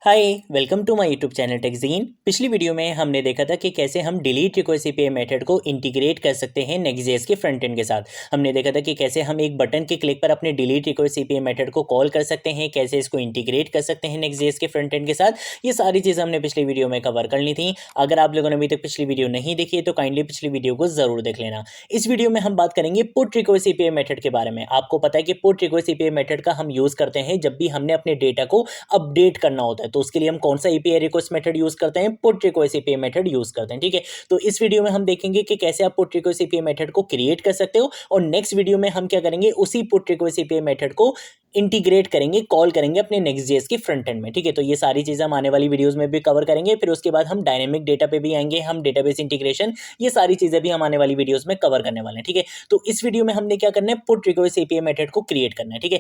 Hi welcome to my YouTube channel टेक्जीन। पिछली video में हमने देखा था कि कैसे हम डिलीट रिक्वेस्ट एपीआई मेथड को इंटीग्रेट कर सकते हैं नेक्स्ट.जेएस के फ्रंट एंड के साथ। हमने देखा था कि कैसे हम एक बटन के क्लिक पर अपने डिलीट रिक्वेस्ट एपीआई मेथड को कॉल कर सकते हैं, कैसे इसको इंटीग्रेट कर सकते हैं नेक्स्ट.जेएस के फ्रंट एंड के साथ। ये सारी चीज़ हमने पिछली वीडियो में कवर कर ली थी। अगर आप लोगों ने अभी तक पिछली वीडियो नहीं देखी है तो काइंडली पिछली वीडियो को जरूर देख लेना। इस वीडियो में हम बात करेंगे पुट रिक्वेस्ट एपीआई मेथड के बारे में। आपको पता है कि पुट रिक्वेस्ट एपीआई मेथड का हम यूज करते हैं जब भी हमने अपने डेटा को अपडेट करना होता है, तो उसके लिए हम कौन सा एपीआई रिक्वेस्ट मेथड यूज करते हैं, put request API method use करते हैं। ठीक है, तो इस वीडियो में हम देखेंगे कि कैसे आप पुट रिक्वेस्ट एपीआई मेथड को क्रिएट कर सकते हो, और नेक्स्ट वीडियो में हम क्या करेंगे, उसी पुट रिक्वेस्ट एपीआई मेथड को इंटीग्रेट करेंगे, कॉल करेंगे अपने नेक्स्ट.जेएस के फ्रंट एंड में। ठीक है, तो ये सारी चीजें हम आने वाली वीडियोस में भी कवर करेंगे। फिर उसके बाद हम डायनेमिक डेटा पे भी आएंगे, हम डेटाबेस इंटीग्रेशन, ये सारी चीजें भी हम आने वाली वीडियोस में कवर करने वाले हैं। ठीक है, तो इस वीडियो में हमने क्या करना है, पुट रिक्वेस्ट एपीआई मेथड को क्रिएट करना है। ठीक है,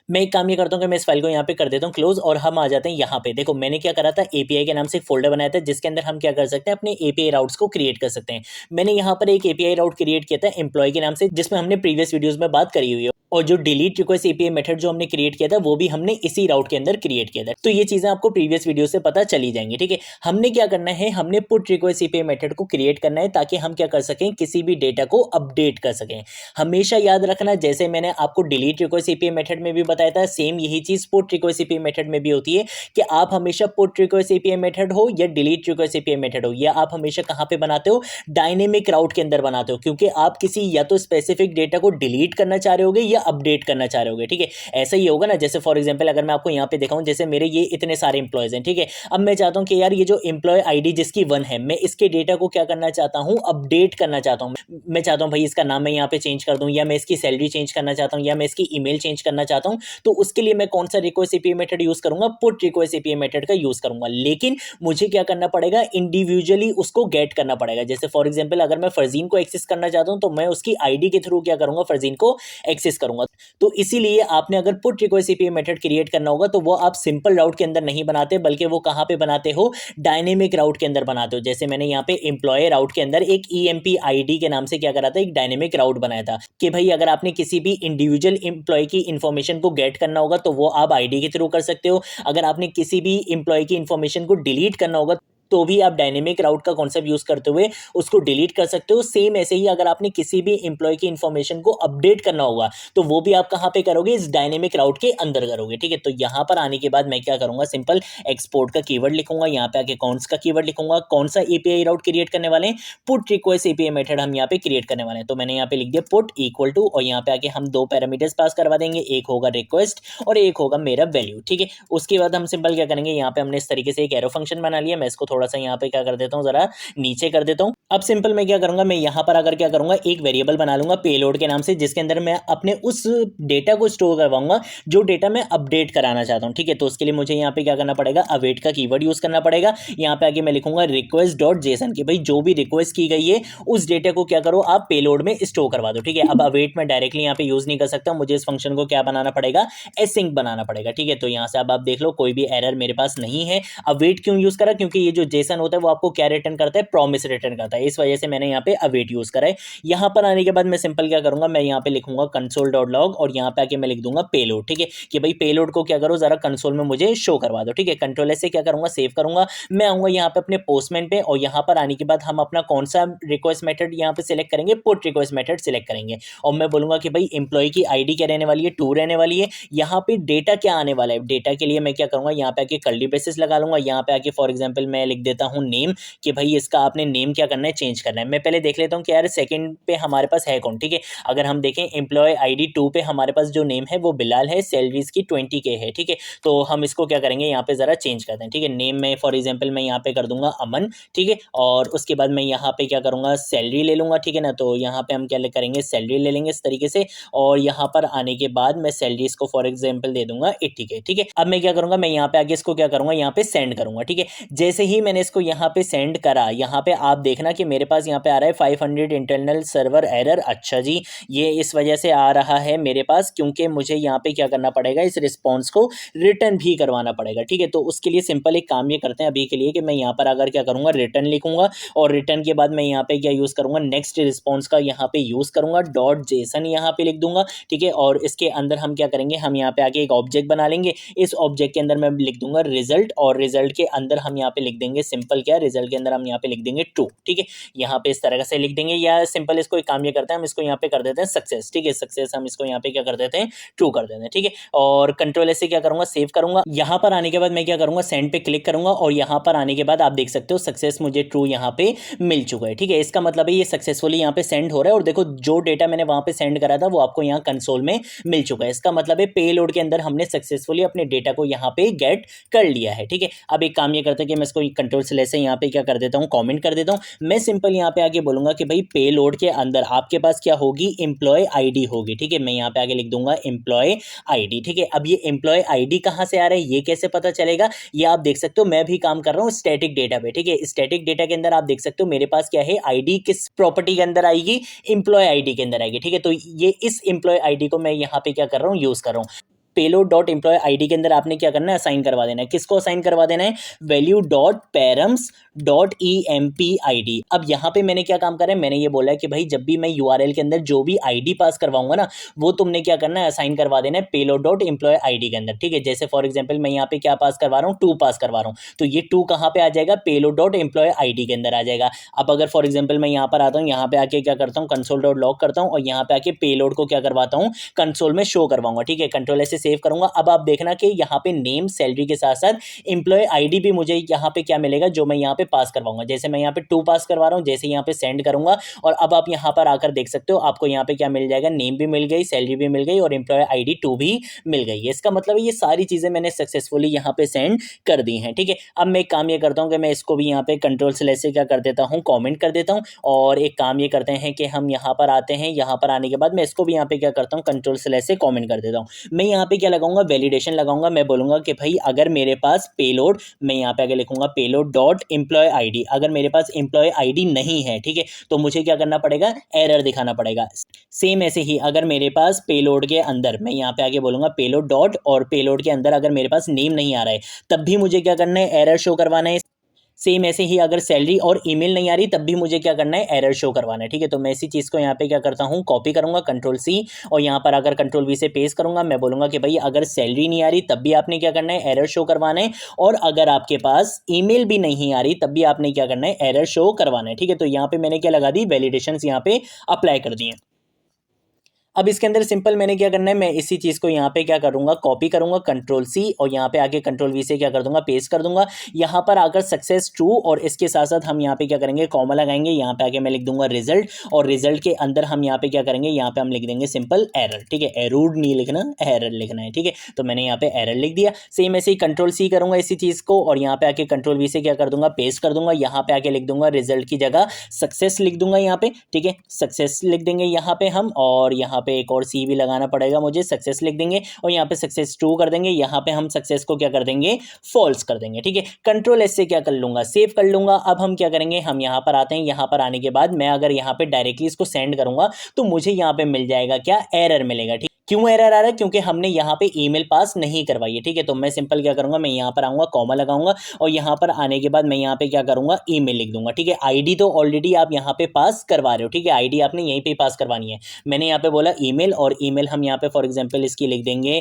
मैं एक काम ये करता हूँ कि मैं इस फाइल को यहाँ पे कर देता हूँ क्लोज, और हम आ जाते हैं यहाँ पे। देखो मैंने क्या करा था, एपीआई के नाम से एक फोल्डर बनाया था जिसके अंदर हम क्या कर सकते हैं, अपने एपीआई राउट्स को क्रिएट कर सकते हैं। मैंने यहाँ पर एक एपीआई राउट क्रिएट किया था एम्प्लॉय के नाम से, जिसमें हमने प्रीवियस वीडियोज में बात करी हुई है, और जो डिलीट रिक्वेस्ट एपीआई मेथड जो हमने क्रिएट किया था वो भी हमने इसी राउट के अंदर क्रिएट किया था। तो ये चीजें आपको प्रीवियस वीडियो से पता चली जाएंगी। ठीक है, हमने क्या करना है, हमने पुट रिक्वेस्ट एपीआई मेथड को क्रिएट करना है ताकि हम क्या कर सकें, किसी भी डेटा को अपडेट कर सकें। हमेशा याद रखना, जैसे मैंने आपको डिलीट रिक्वेस्ट एपीआई मेथड में भी बताया था, सेम यही चीज पुट रिक्वेस्ट एपीआई मेथड में भी होती है कि आप हमेशा पुट रिक्वेस्ट एपीआई मेथड हो या डिलीट रिक्वेस्ट एपीआई मेथड हो, या आप हमेशा कहां पे बनाते हो, डायनेमिक राउट के अंदर बनाते हो, क्योंकि आप किसी या तो स्पेसिफिक डेटा को डिलीट करना चाह रहे होगे या अपडेट करना चाह रहे होगे। ठीक है, ऐसा ही होगा ना, जैसे फॉर एग्जांपल अगर मैं आपको यहाँ पे दिखाऊं, जैसे मेरे ये इतने सारे इंप्लॉयज हैं। ठीक है, अब मैं चाहता हूं कि यार ये जो इंप्लॉय आईडी जिसकी 1 है, मैं इसके डेटा को क्या करना चाहता हूं, अपडेट करना चाहता हूं। मैं चाहता हूं भाई इसका नाम मैं यहाँ पे चेंज कर दूं, या मैं इसकी सैलरी चेंज करना चाहता हूं, या मैं इसकी ईमेल चेंज करना चाहता हूं। तो उसके लिए मैं कौन सा रिक्वेस्ट एपीआई मेथड यूज करूंगा, पुट रिक्वेस्ट एपीआई मेथड का यूज करूंगा। लेकिन मुझे क्या करना पड़ेगा, इंडिविजुअली उसको गेट करना पड़ेगा। जैसे फॉर एग्जांपल अगर मैं फरजीन को एक्सेस करना चाहता हूं तो मैं उसकी आईडी के थ्रू क्या करूंगा, फरजीन को एक्सेस करूंगा। तो इसीलिए आपने अगर put request API method create करना होगा तो वो आप सिंपल राउट के अंदर नहीं बनाते, बल्कि वो कहां पे बनाते हो, डायनेमिक राउट के अंदर बनाते हो। जैसे मैंने यहाँ पे एम्प्लॉय राउट के अंदर एक ईएमपी आईडी के नाम से क्या करा था, एक डायनेमिक राउट बनाया था कि भाई अगर आपने किसी भी इंडिविजुअल एम्प्लॉय की इंफॉर्मेशन को गेट करना होगा तो वो आप आईडी के थ्रू कर सकते हो। अगर आपने किसी भी एम्प्लॉय की इंफॉर्मेशन को डिलीट करना होगा तो भी आप डायनेमिक राउट का कॉन्सेप्ट यूज करते हुए उसको डिलीट कर सकते हो। सेम ऐसे ही अगर आपने किसी भी एम्प्लॉय की इंफॉर्मेशन को अपडेट करना होगा तो वो भी आप कहां पे करोगे, इस डायनेमिक राउट के अंदर करोगे। ठीक है, तो यहां पर आने के बाद मैं क्या करूंगा, सिंपल एक्सपोर्ट का कीवर्ड लिखूंगा, यहाँ पे आके कौन का कीवर्ड लिखूंगा, कौन सा एपीआई राउट क्रिएट करने वाले हैं, पुट रिक्वेस्ट एपीआई मेथड हम यहाँ पे क्रिएट करने वाले हैं। तो मैंने यहाँ पे लिख दिया पुट इक्वल टू, और यहाँ पे आके हम 2 पैरामीटर्स पास करवा देंगे, एक होगा रिक्वेस्ट और एक होगा मेरा वैल्यू। ठीक है, उसके बाद हम सिंपल क्या करेंगे, यहाँ पे हमने इस तरीके से एक एरो फंक्शन बना लिया। मैं इसको थोड़ा सा यहाँ पे क्या कर देता हूँ, जरा नीचे कर देता हूँ। अब सिंपल मैं क्या करूंगा, मैं यहाँ पर अगर क्या करूंगा, एक वेरिएबल बना लूंगा पेलोड के नाम से, जिसके अंदर मैं अपने उस डेटा को स्टोर करवाऊंगा जो डेटा मैं अपडेट कराना चाहता हूँ। ठीक है, तो उसके लिए मुझे यहाँ पे क्या करना पड़ेगा, अवेट का कीवर्ड यूज करना पड़ेगा। यहाँ पे आगे मैं लिखूंगा रिक्वेस्ट डॉट जेसन, कि भाई जो भी रिक्वेस्ट की गई है उस डेटा को क्या करो, आप पेलोड में स्टोर करवा दो। ठीक है, अब अवेट में डायरेक्टली यहाँ पे यूज नहीं कर सकता, मुझे इस फंक्शन को क्या बनाना पड़ेगा, एसिंक बनाना पड़ेगा। ठीक है, तो यहाँ से अब आप देख लो कोई भी एरर मेरे पास नहीं है। अवेट क्यों यूज करा, क्योंकि ये जो जेसन होता है वो आपको क्या रिटर्न करता है, प्रॉमिस रिटर्न करता है, इस वजह से मैंने यहाँ पे अवेट यूज करा है। यहाँ पर आने के बाद मैं सिंपल क्या करूंगा, मैं यहाँ पे लिखूंगा कंसोल डॉट लॉग, और यहाँ पे आके मैं लिख दूंगा पेलोड। ठीक है, कि भाई पेलोड को क्या करो, जरा कंसोल में मुझे शो करवा दो। ठीक है, कंट्रोल एस से क्या करूंगा, सेव करूंगा। मैं आऊंगा यहाँ पे अपने पोस्टमैन पे, और यहाँ पर आने के बाद हम अपना कौन सा रिक्वेस्ट मेथड यहाँ पे सिलेक्ट करेंगे, पुट रिक्वेस्ट मेथड सिलेक्ट करेंगे, और मैं बोलूंगा कि भाई एम्प्लॉय की आईडी क्या रहने वाली है, 2 रहने वाली है। यहाँ पे डेटा क्या आने वाला है, डेटा के लिए मैं क्या करूंगा, यहाँ पे आके कर्ली ब्रेसेस लगा लूंगा। यहाँ पे आके फॉर एग्जाम्पल मैं लिख देता हूँ नेम, कि भाई इसका आपने नेम क्या करना है, चेंज करना है। मैं पहले देख लेता हूँ कि यार सेकंड पे हमारे पास है कौन। ठीक है, अगर हम देखें एम्प्लॉय आईडी 2 पे हमारे पास जो नेम है वो बिलाल है, सैलरीज की 20K है। ठीक है, तो हम इसको क्या करेंगे, यहाँ पे जरा चेंज करते हैं। ठीक है, नेम में फॉर एग्जाम्पल मैं यहाँ पे कर दूंगा अमन। ठीक है, और उसके बाद मैं यहाँ पे क्या करूंगा, सैलरी ले लूंगा। ठीक है ना, तो यहाँ पे हम क्या करेंगे, सैलरी ले लेंगे इस तरीके से, और यहाँ पर आने के बाद मैं सैलरीज को फॉर एग्जाम्पल दे दूंगा 80K। ठीक है, अब मैं क्या करूंगा, मैं यहाँ पे आगे इसको क्या करूंगा, यहाँ पे सेंड करूंगा। ठीक है, जैसे ही मैंने इसको यहाँ पे सेंड करा, यहाँ पे आप देखना कि मेरे पास यहाँ पे आ रहा है 500 इंटरनल सर्वर एरर। अच्छा जी, ये इस वजह से आ रहा है मेरे पास क्योंकि मुझे यहाँ पे क्या करना पड़ेगा, इस रिस्पॉन्स को रिटर्न भी करवाना पड़ेगा। ठीक है, तो उसके लिए सिंपल एक काम ये करते हैं अभी के लिए कि मैं यहाँ पर अगर क्या करूँगा, रिटर्न लिखूंगा और रिटर्न के बाद मैं यहाँ पे क्या यूज़ करूँगा, नेक्स्ट रिस्पॉन्स का यहाँ पे यूज़ करूँगा, डॉट जेसन यहाँ पे लिख दूंगा। ठीक है, और इसके अंदर हम क्या करेंगे, हम यहाँ पे आके एक ऑब्जेक्ट बना लेंगे। इस ऑब्जेक्ट के अंदर मैं लिख दूंगा रिजल्ट, और रिजल्ट के अंदर हम यहाँ पे लिख देंगे सिंपल क्या, रिजल्ट के अंदर हम यहाँ पे लिख देंगे ट्रू। ठीक है, यहाँ पे इस तरह से लिख देंगे, या सिंपल इसको एक काम ये करते हैं, हम इसको यहाँ पे कर देते हैं सक्सेस। ठीक है, सक्सेस हम इसको यहाँ पे क्या कर देते हैं, ट्रू कर देते हैं। ठीक है, और कंट्रोल से क्या करूंगा, सेव करूंगा। यहाँ पर आने के बाद मैं क्या करूंगा, सेंड पे क्लिक करूंगा, और यहाँ पर आने के बाद आप देख सकते हो सक्सेस मुझे ट्रू यहाँ पे मिल चुका है। ठीक है, इसका मतलब है ये सक्सेसफुली यहाँ पे सेंड हो रहा है, और देखो जो डेटा मैंने वहां पे सेंड करा था वो आपको यहाँ कंसोल में मिल चुका है। इसका मतलब है पेलोड के अंदर हमने सक्सेसफुली अपने डेटा को यहाँ पे गेट कर लिया है। ठीक है, अब एक काम ये करते हैं कि मैं इसको कंट्रोल से यहाँ पे क्या कर देता हूँ, कमेंट कर देता हूँ। मैं सिंपल यहाँ पे आगे बोलूंगा कि भाई पेलोड के अंदर आपके पास क्या होगी, एम्प्लॉय आईडी होगी। ठीक है, मैं यहाँ पे आगे लिख दूंगा एम्प्लॉय आईडी। ठीक है, अब ये एम्प्लॉय आईडी कहाँ से आ रहा है, ये कैसे पता चलेगा, ये आप देख सकते हो। मैं भी काम कर रहा हूँ स्टैटिक डेटा पे। ठीक है, स्टैटिक डेटा के अंदर आप देख सकते हो मेरे पास क्या है, आईडी किस प्रॉपर्टी के अंदर आएगी, एम्प्लॉय आईडी के अंदर आएगी। ठीक है, तो ये इस एम्प्लॉय आईडी को मैं यहाँ पे क्या कर रहा हूँ, यूज कर रहा हूँ। पेलोड डॉट एम्प्लॉय आईडी के अंदर आपने क्या करना है, असाइन करवा देना है। किसको असाइन करवा देना है, value dot params dot EMP-ID। अब यहाँ पे मैंने क्या काम करा है, मैंने ये बोला है कि भाई जब भी मैं URL के अंदर जो भी आईडी पास करवाऊंगा ना, वो तुमने क्या करना है, असाइन करवा देना है पेलोड डॉट एम्प्लॉय आईडी के अंदर। ठीक है, जैसे फॉर एग्जाम्पल मैं यहाँ पे क्या पास करवा रहा हूँ, 2 पास करवा रहा हूँ, तो ये 2 कहाँ पे आ जाएगा, पेलोड डॉट एम्प्लॉय आईडी के अंदर आ जाएगा। अब अगर फॉर एग्जाम्पल मैं यहाँ पर आता हूँ, यहाँ पे आके क्या करता हूँ, कंसोल डॉट लॉग करता हूँ, और यहाँ पे आके पेलोड को क्या करवाता हूँ, कंसोल में शो करवाऊंगा। ठीक है, कंट्रोल से सेव करूंगा। अब आप देखना कि यहाँ पे नेम सैलरी के साथ साथ एम्प्लॉय आईडी भी मुझे यहाँ पे क्या मिलेगा, जो मैं यहाँ पे पास करवाऊंगा। जैसे मैं यहाँ पे 2 पास करवा रहा हूँ, जैसे यहाँ पे सेंड करूंगा, और अब आप यहाँ पर आकर देख सकते हो आपको यहाँ पे क्या मिल जाएगा, नेम भी मिल गई, सैलरी भी मिल गई, और एम्प्लॉय आईडी 2 भी मिल गई है। इसका मतलब है ये सारी चीजें मैंने सक्सेसफुली यहाँ पे सेंड कर दी हैं। ठीक है, अब मैं एक काम ये करता हूँ कि मैं इसको भी यहाँ पे कंट्रोल से क्या कर देता हूँ, कॉमेंट कर देता हूँ। और एक काम ये करते हैं कि हम यहाँ पर आते हैं, यहाँ पर आने के बाद मैं इसको भी यहाँ पे क्या करता हूँ, कंट्रोल से कॉमेंट कर देता हूँ। मैं यहाँ पे क्या लगाऊंगा, वैलिडेशन लगाऊंगा। मैं बोलूंगा कि भाई अगर मेरे पास पेलोड, मैं यहाँ पे आगे लिखूंगा पेलोड डॉट एम्प्लॉय आईडी, अगर मेरे पास एम्प्लॉय आईडी नहीं है, ठीक है, तो मुझे क्या करना पड़ेगा, एरर दिखाना पड़ेगा। सेम ऐसे ही अगर मेरे पास पेलोड के अंदर, मैं यहाँ पे आगे बोलूंगा पेलोड डॉट, और पेलोड के अंदर अगर मेरे पास नेम नहीं आ रहा है, तब भी मुझे क्या करना है, एरर शो करवाना है। सेम ऐसे ही अगर सैलरी और ईमेल नहीं आ रही, तब भी मुझे क्या करना है, एरर शो करवाना है। ठीक है, तो मैं इसी चीज़ को यहाँ पे क्या करता हूँ, कॉपी करूंगा कंट्रोल-C, और यहाँ पर अगर कंट्रोल-V से पेस्ट करूंगा। मैं बोलूंगा कि भाई अगर सैलरी नहीं आ रही तब भी आपने क्या करना है, एरर शो करवाना है, और अगर आपके पास ईमेल भी नहीं आ रही तब भी आपने क्या करना है, एरर शो करवाना है। ठीक है, तो यहाँ पे मैंने क्या लगा दी, वैलिडेशंस यहाँ पे अप्लाई कर दिए। अब इसके अंदर सिंपल मैंने क्या करना है, मैं इसी चीज़ को यहाँ पे क्या करूँगा, कॉपी करूँगा कंट्रोल-C, और यहाँ पे आके कंट्रोल-V से क्या कर दूंगा, पेस्ट कर दूंगा। यहाँ पर आकर सक्सेस ट्रू, और इसके साथ साथ हम यहाँ पे क्या करेंगे, कॉमा लगाएंगे। यहाँ पे आके मैं लिख दूंगा रिजल्ट, और रिजल्ट के अंदर हम यहाँ पे क्या करेंगे, यहाँ पे हम लिख देंगे सिंपल एरर। ठीक है, एरूड नहीं लिखना, एरर लिखना है। ठीक है, तो मैंने यहाँ पे एरर लिख दिया। सेम ऐसे ही कंट्रोल-C करूँगा इसी चीज़ को, और यहाँ पे आके कंट्रोल-V से क्या कर दूंगा, पेस्ट कर दूंगा। यहाँ पे आके लिख दूंगा रिजल्ट की जगह सक्सेस लिख दूंगा यहाँ पे। ठीक है, सक्सेस लिख देंगे यहाँ पे हम, और यहाँ पे एक और C भी लगाना पड़ेगा मुझे, सक्सेस लिख देंगे, और यहाँ पे सक्सेस ट्रू कर देंगे। यहाँ पे हम सक्सेस को क्या कर देंगे, फॉल्स कर देंगे। ठीक है, कंट्रोल-S से क्या कर लूंगा, सेव कर लूंगा। अब हम क्या करेंगे, हम यहाँ पर आते हैं। यहाँ पर आने के बाद मैं अगर यहाँ पे डायरेक्टली इसको सेंड करूंगा, तो मुझे यहाँ पे मिल जाएगा क्या, एरर मिलेगा। ठीक, क्यों एरर आ रहा है, क्योंकि हमने यहाँ पे ईमेल पास नहीं करवाई है। ठीक है, तो मैं सिंपल क्या करूंगा, मैं यहाँ पर आऊंगा, कॉमा लगाऊंगा, और यहाँ पर आने के बाद मैं यहाँ पे क्या करूंगा, ईमेल लिख दूंगा। ठीक है, आईडी तो ऑलरेडी आप यहाँ पे पास करवा रहे हो। ठीक है, आईडी आपने यहीं पे पास करवानी है। मैंने यहाँ पे बोला ईमेल, और ईमेल हम यहाँ पे फॉर एग्जांपल इसकी लिख देंगे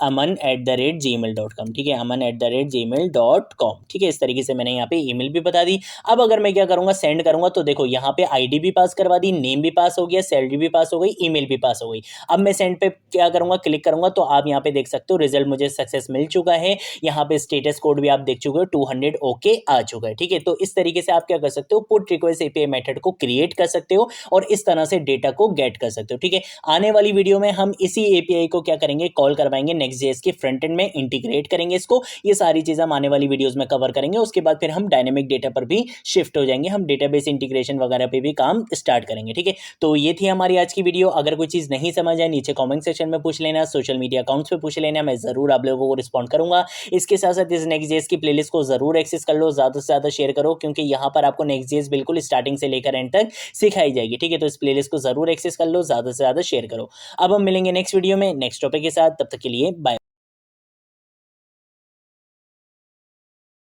aman@gmail.com। ठीक है, aman@gmail.com। ठीक है, इस तरीके से मैंने यहाँ पे ईमेल भी बता दी। अब अगर मैं क्या करूंगा, सेंड करूंगा, तो देखो यहाँ पे आईडी भी पास करवा दी, नेम भी पास हो गया, सैलरी भी पास हो गई, ईमेल भी पास हो गई। अब मैं सेंड पे क्या करूंगा, क्लिक करूंगा, तो आप यहाँ पे देख सकते हो रिजल्ट मुझे सक्सेस मिल चुका है। यहाँ पे स्टेटस कोड भी आप देख चुके हो, 200 ओके आ चुका है। ठीक है, तो इस तरीके से आप क्या कर सकते हो, पुट रिक्वेस्ट एपीआई मेथड को क्रिएट कर सकते हो, और इस तरह से डेटा को गेट कर सकते हो। ठीक है, आने वाली वीडियो में हम इसी एपीआई को क्या करेंगे, कॉल करवाएंगे नेक्स्ट.js के फ्रंट एंड में, इंटीग्रेट करेंगे इसको। ये सारी चीजें हम आने वाली वीडियोस में कवर करेंगे। उसके बाद फिर हम डायनेमिक डेटा पर भी शिफ्ट हो जाएंगे, हम डेटाबेस इंटीग्रेशन वगैरह पे भी काम स्टार्ट करेंगे। ठीक है, तो ये थी हमारी आज की वीडियो। अगर कोई चीज नहीं समझ आए, नीचे कॉमेंट कमेंट सेक्शन में पूछ लेना, सोशल मीडिया अकाउंट्स पे पूछ लेना, मैं ज़रूर आप लोगों को रिस्पॉन्ड करूँगा। इसके साथ साथ इस नेक्स्ट.जेएस की प्लेलिस्ट को ज़रूर एक्सेस कर लो, ज़्यादा से ज़्यादा शेयर करो, क्योंकि यहाँ पर आपको नेक्स्ट.जेएस बिल्कुल स्टार्टिंग से लेकर एंड तक सिखाई जाएगी। ठीक है, तो इस प्लेलिस्ट को ज़रूर एक्सेस कर लो, ज़्यादा से ज़्यादा शेयर करो। अब हम मिलेंगे नेक्स्ट वीडियो में नेक्स्ट टॉपिक के साथ, तब तक के लिए बाय।